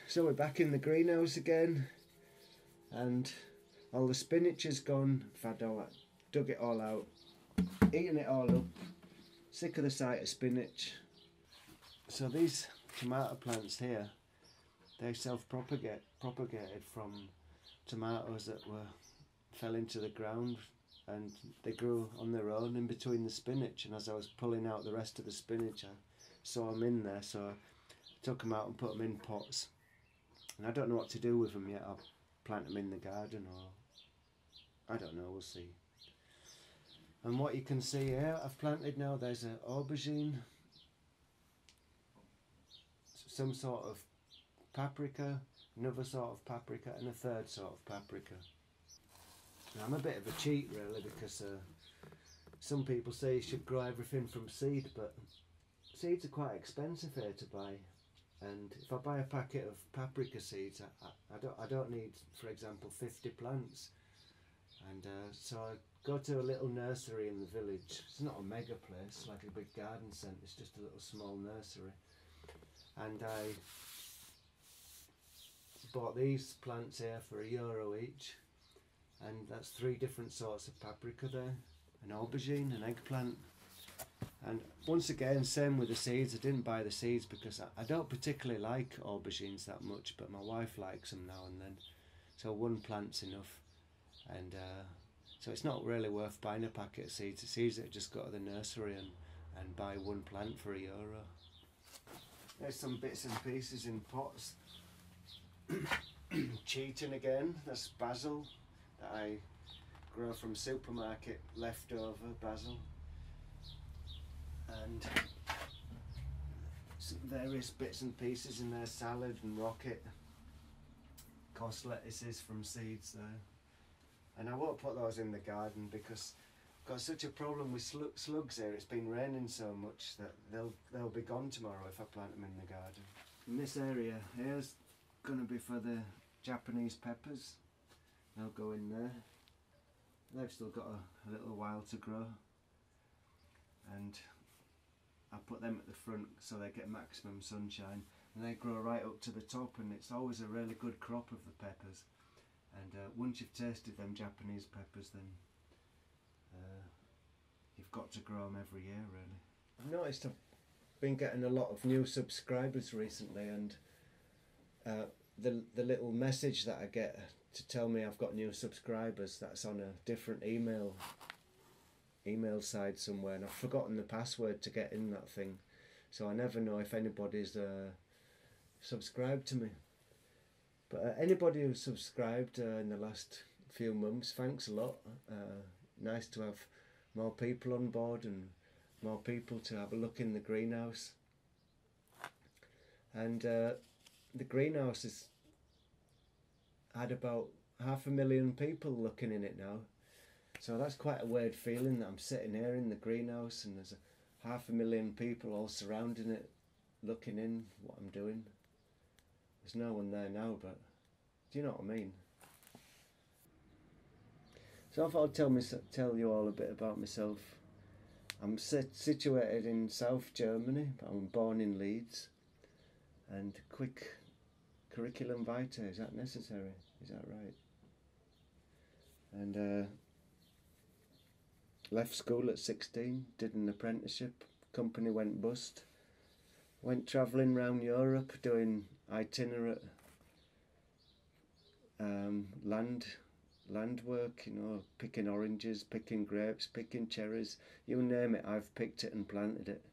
So we're back in the greenhouse again, and all the spinach is gone. Dug it all out, eaten it all up, sick of the sight of spinach. So these tomato plants here, they propagated from tomatoes that fell into the ground, and they grew on their own in between the spinach. And as I was pulling out the rest of the spinach, I saw them in there, so I took them out and put them in pots. And I don't know what to do with them yet. I'll plant them in the garden, or I don't know, we'll see. And what you can see here, I've planted now, there's an aubergine, some sort of paprika, another sort of paprika, and a third sort of paprika. Now, I'm a bit of a cheat really, because some people say you should grow everything from seed, but seeds are quite expensive here to buy. And if I buy a packet of paprika seeds, I don't need, for example, 50 plants. And so I go to a little nursery in the village. It's not a mega place, like a big garden centre, it's just a little small nursery. And I bought these plants here for €1 each. And that's 3 different sorts of paprika there. An aubergine, an eggplant. And once again, same with the seeds. I didn't buy the seeds because I don't particularly like aubergines that much, but my wife likes them now and then. So 1 plant's enough. And so it's not really worth buying a packet of seeds. The seeds that just go to the nursery and buy 1 plant for €1. There's some bits and pieces in pots. Cheating again, that's basil that I grow from supermarket leftover basil. And some various bits and pieces in there, salad and rocket, cos lettuces from seeds there. And I won't put those in the garden because I've got such a problem with slugs here. It's been raining so much that they'll be gone tomorrow if I plant them in the garden. And this area here's going to be for the Japanese peppers. They'll go in there. They've still got a little while to grow. And I put them at the front so they get maximum sunshine, and they grow right up to the top, and it's always a really good crop of the peppers. And once you've tasted them Japanese peppers, then you've got to grow them every year really. I've noticed I've been getting a lot of new subscribers recently, and the little message that I get to tell me I've got new subscribers, that's on a different email side somewhere, and I've forgotten the password to get in that thing, so I never know if anybody's subscribed to me. But anybody who's subscribed in the last few months, thanks a lot. Nice to have more people on board and more people to have a look in the greenhouse. And the greenhouse has had about 500,000 people looking in it now. So that's quite a weird feeling that I'm sitting here in the greenhouse and there's 500,000 people all surrounding it, looking in what I'm doing. There's no one there now, but do you know what I mean? So I thought I'd tell you all a bit about myself. I'm situated in South Germany, but I'm born in Leeds. And quick curriculum vitae, is that necessary? Is that right? And left school at 16, did an apprenticeship, company went bust. Went travelling around Europe doing itinerant land work, you know, picking oranges, picking grapes, picking cherries, you name it, I've picked it and planted it.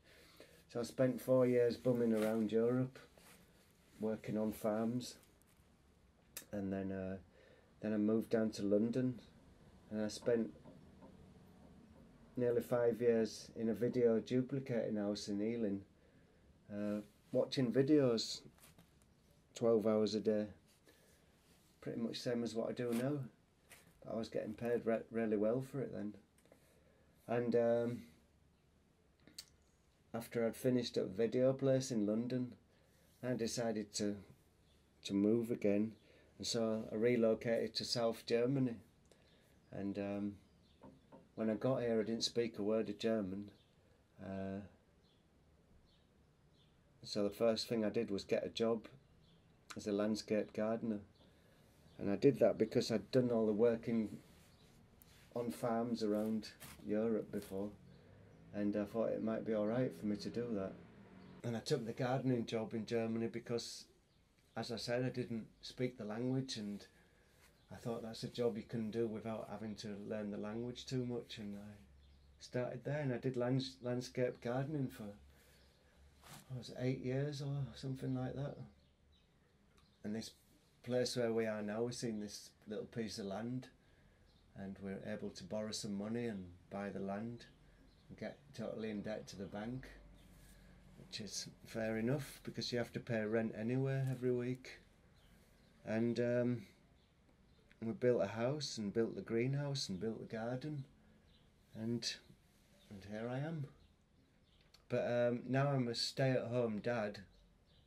So I spent 4 years bumming around Europe, working on farms, and then I moved down to London, and I spent nearly 5 years in a video duplicating house in Ealing, watching videos 12 hours a day, pretty much same as what I do now. But I was getting paid really well for it then. And after I'd finished at a video place in London, I decided to move again, and so I relocated to South Germany. And when I got here I didn't speak a word of German, so the first thing I did was get a job as a landscape gardener. And I did that because I'd done all the working on farms around Europe before, and I thought it might be alright for me to do that. And I took the gardening job in Germany because, as I said, I didn't speak the language, and I thought that's a job you can do without having to learn the language too much. And I started there, and I did landscape gardening for, what was it, 8 years or something like that. And this place where we are now, we've seen this little piece of land, and we're able to borrow some money and buy the land and get totally in debt to the bank, which is fair enough because you have to pay rent anyway every week. And we built a house and built the greenhouse and built the garden, and here I am. But now I'm a stay-at-home dad,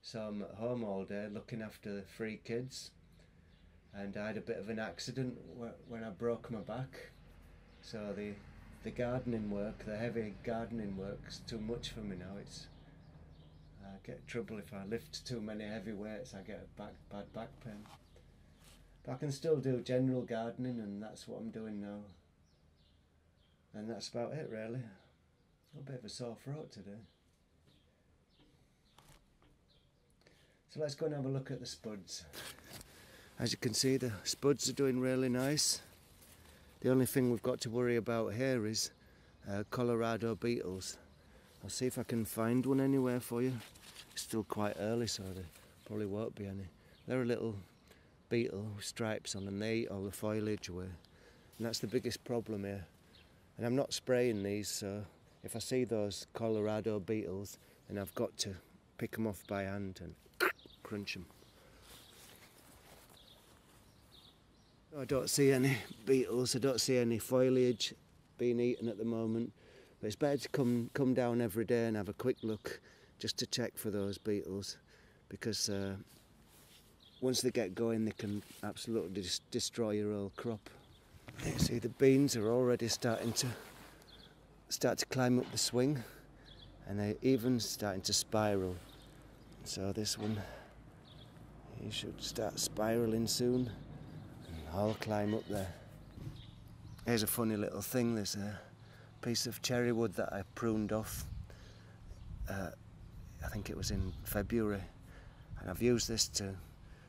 so I'm at home all day looking after the 3 kids. And I had a bit of an accident when I broke my back, so the gardening work, the heavy gardening work's too much for me now. I get trouble if I lift too many heavy weights. I get a bad back pain. But I can still do general gardening, and that's what I'm doing now. And that's about it, really. Got a bit of a sore throat today. So let's go and have a look at the spuds. As you can see, the spuds are doing really nice. The only thing we've got to worry about here is Colorado beetles. I'll see if I can find one anywhere for you. It's still quite early, so there probably won't be any. They're a little beetle with stripes on, and they eat all the foliage away. And that's the biggest problem here. And I'm not spraying these, so if I see those Colorado beetles, then I've got to pick them off by hand and crunch them. I don't see any beetles, I don't see any foliage being eaten at the moment, but it's better to come down every day and have a quick look just to check for those beetles, because once they get going they can absolutely destroy your whole crop. You see the beans are already starting to climb up the swing, and they're even starting to spiral. So this one, you should start spiraling soon. I'll climb up there. Here's a funny little thing. There's a piece of cherry wood that I pruned off. I think it was in February, and I've used this to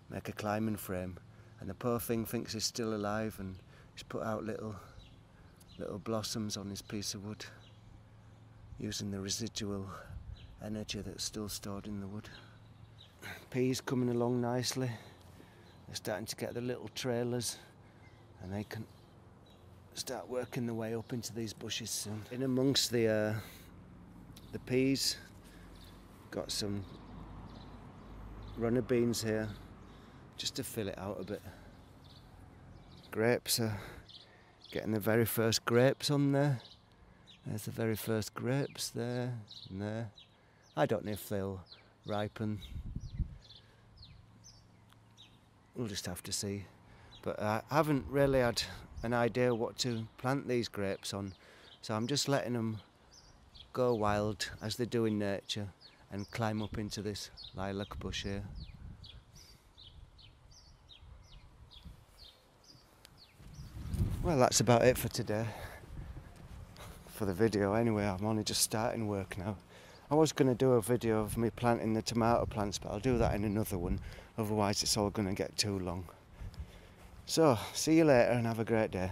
make a climbing frame. And the poor thing thinks it's still alive, and he's put out little blossoms on this piece of wood, using the residual energy that's still stored in the wood. Peas coming along nicely. They're starting to get the little trailers, and they can start working their way up into these bushes soon. In amongst the peas, got some runner beans here, just to fill it out a bit. Grapes are getting the very first grapes on there. There's the very first grapes there and there. I don't know if they'll ripen. We'll just have to see. But I haven't really had an idea what to plant these grapes on, so I'm just letting them go wild as they do in nature and climb up into this lilac bush here. Well, that's about it for today. For the video anyway, I'm only just starting work now. I was going to do a video of me planting the tomato plants, but I'll do that in another one, otherwise it's all going to get too long. So, see you later and have a great day.